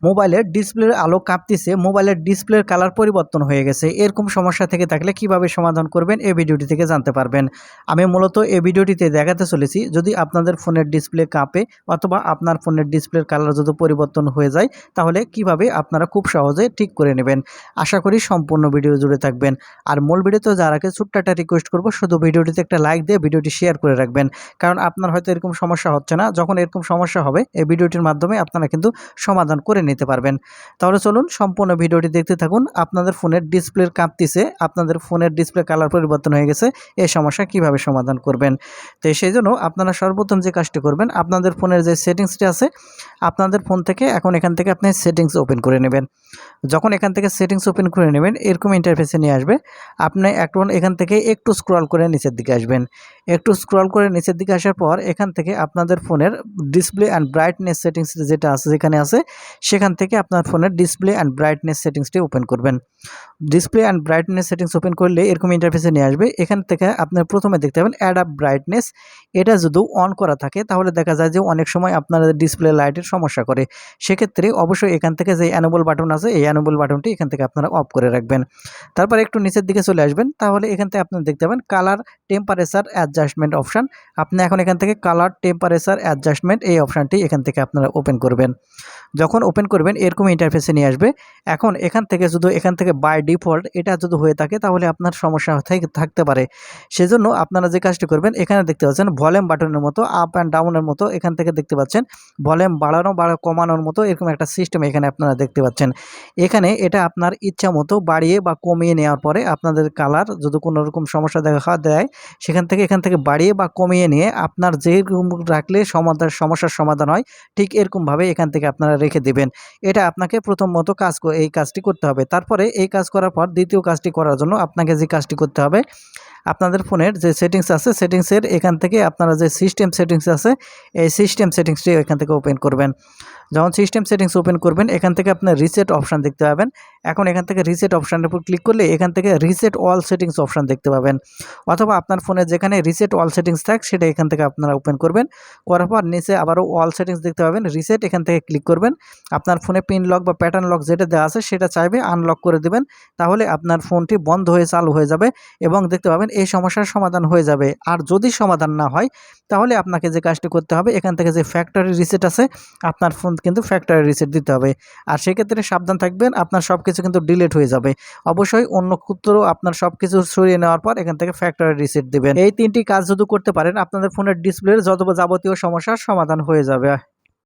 মোবাইলের ডিসপ্লের আলো কাঁপতিছে, মোবাইলের ডিসপ্লের কালার পরিবর্তন হয়ে গেছে। এরকম সমস্যা থেকে থাকলে কিভাবে সমাধান করবেন এই ভিডিওটি থেকে জানতে পারবেন। আমি মূলত এই ভিডিওটিতে দেখাতে চলেছি যদি আপনাদের ফোনের ডিসপ্লে কাঁপে অথবা আপনার ফোনের ডিসপ্লের কালার যদি পরিবর্তন হয়ে যায় তাহলে কিভাবে আপনারা খুব সহজে ঠিক করে নেবেন। আশা করি সম্পূর্ণ ভিডিও জুড়ে থাকবেন। আর মূল ভিডিওতে যাওয়ার আগে ছোট্ট একটা রিকোয়েস্ট করব, শুধু ভিডিওটিতে একটা লাইক দিয়ে ভিডিওটি শেয়ার করে রাখবেন। কারণ আপনার হয়তো এরকম সমস্যা হচ্ছে না, যখন এরকম সমস্যা হবে এই ভিডিওটির মাধ্যমে আপনারা কিন্তু সমাধান করে নিতে পারবেন। তাহলে চলুন সম্পূর্ণ ভিডিওটি দেখতে থাকুন। আপনাদের ফোনের ডিসপ্লের কাঁপতিছে, আপনাদের ফোনের ডিসপ্লে কালার পরিবর্তন হয়ে গেছে, এই সমস্যা কিভাবে সমাধান করবেন। তো সেই জন্য আপনারা সর্বপ্রথম যে কাজটি করবেন, আপনাদের ফোনের যে সেটিংসটি আছে আপনাদের ফোন থেকে এখান থেকে আপনি সেটিংস ওপেন করে নেবেন। যখন এখান থেকে সেটিংস ওপেন করে নেবেন এরকম ইন্টারফেসে নিয়ে আসবে। আপনি এখান থেকে একটু স্ক্রল করে নিচের দিকে আসবেন। একটু স্ক্রল করে নিচের দিকে আসার পর এখান থেকে আপনাদের ফোনের ডিসপ্লে অ্যান্ড ব্রাইটনেস সেটিংস যেটা আছে যেখানে আছে সেখান থেকে আপনার ফোনের ডিসপ্লে অ্যান্ড ব্রাইটনেস সেটিংসটি ওপেন করবেন। Display and brightness settings open করলে এরকম ইন্টারফেসে নিয়ে আসবে। এখান থেকে আপনার প্রথমে দেখতে পাবেন অ্যাড আপ ব্রাইটনেস। এটা যদি অন করা থাকে তাহলে দেখা যায় যে অনেক সময় আপনার ডিসপ্লে লাইটের সমস্যা করে। সেক্ষেত্রে অবশ্যই এখান থেকে যে অ্যানোবল বাটন আছে এই অ্যানোবল বাটনটি এখান থেকে আপনারা অফ করে রাখবেন। তারপর একটু নিচের দিকে চলে আসবেন, তাহলে এখান থেকে আপনারা দেখতে পাবেন কালার টেম্পারেচার অ্যাডজাস্টমেন্ট অপশান। আপনি এখন এখান থেকে কালার টেম্পারেচার অ্যাডজাস্টমেন্ট এই অপশানটি এখান থেকে আপনারা ওপেন করবেন। যখন ওপেন করবেন এরকম ইন্টারফেসে নিয়ে আসবে। এখন এখান থেকে বাই ডিফল্ট এটা যদি হয়ে থাকে তাহলে আপনার সমস্যা থাকতে পারে। সেজন্য আপনারা যে কাজটি করবেন, এখানে দেখতে পাচ্ছেন ভলিউম বাটনের মতো আপ অ্যান্ড ডাউনের মতো এখান থেকে দেখতে পাচ্ছেন ভলিউম বাড়ানো বা কমানোর মতো এরকম একটা সিস্টেম এখানে আপনারা দেখতে পাচ্ছেন। এখানে এটা আপনার ইচ্ছা মতো বাড়িয়ে বা কমিয়ে নেওয়ার পরে আপনাদের কালার যদি কোনো রকম সমস্যা দেখা দেয় এখান থেকে বাড়িয়ে বা কমিয়ে নিয়ে আপনার যেরকম রাখলে সমস্যার সমাধান হয় ঠিক এরকমভাবে এখান থেকে আপনারা রেখে দেবেন। এটা আপনাকে প্রথমত এই কাজটি করতে হবে। তারপরে এই কাজ করার পর দ্বিতীয় কাজটি করার জন্য আপনাকে যে কাজটি করতে হবে, আপনাদের ফোনের যে সেটিংস আছে সেটিংসের এখান থেকে আপনারা যে সিস্টেম সেটিংস আছে এই সিস্টেম সেটিংসটি এখান থেকে ওপেন করবেন। যখন সিস্টেম সেটিংস ওপেন করবেন এখান থেকে আপনার রিসেট অপশান দেখতে পাবেন। এখন এখান থেকে রিসেট অপশানের উপর ক্লিক করলে এখান থেকে রিসেট অল সেটিংস অপশান দেখতে পাবেন, অথবা আপনার ফোনে যেখানে রিসেট অল সেটিংস থাক সেটা এখান থেকে আপনারা ওপেন করবেন। করার পর নিচে আবারও অল সেটিংস দেখতে পাবেন, রিসেট এখান থেকে ক্লিক করবেন। আপনার ফোনে পিন লক বা প্যাটার্ন লক যেটা দেওয়া আছে সেটা চাইবে আনলক করে দেবেন, তাহলে আপনার ফোনটি বন্ধ হয়ে চালু হয়ে যাবে এবং দেখতে পাবেন এই সমস্যার সমাধান হয়ে যাবে। আর যদি সমাধান না হয় তাহলে আপনাকে যে কাজটি করতে হবে, এখান থেকে যে ফ্যাক্টরি রিসেট আছে আপনার ফোন কিন্তু ফ্যাক্টরি রিসেট দিতে হবে। আর সেক্ষেত্রে সাবধান থাকবেন, আপনার সব কিছু কিন্তু ডিলিট হয়ে যাবে। অবশ্যই অন্য ক্ষেত্রেও আপনার সব কিছু সরিয়ে নেওয়ার পর এখান থেকে ফ্যাক্টরি রিসেট দেবেন। এই তিনটি কাজ যদি করতে পারেন আপনাদের ফোনের ডিসপ্লের যত যাবতীয় সমস্যার সমাধান হয়ে যাবে।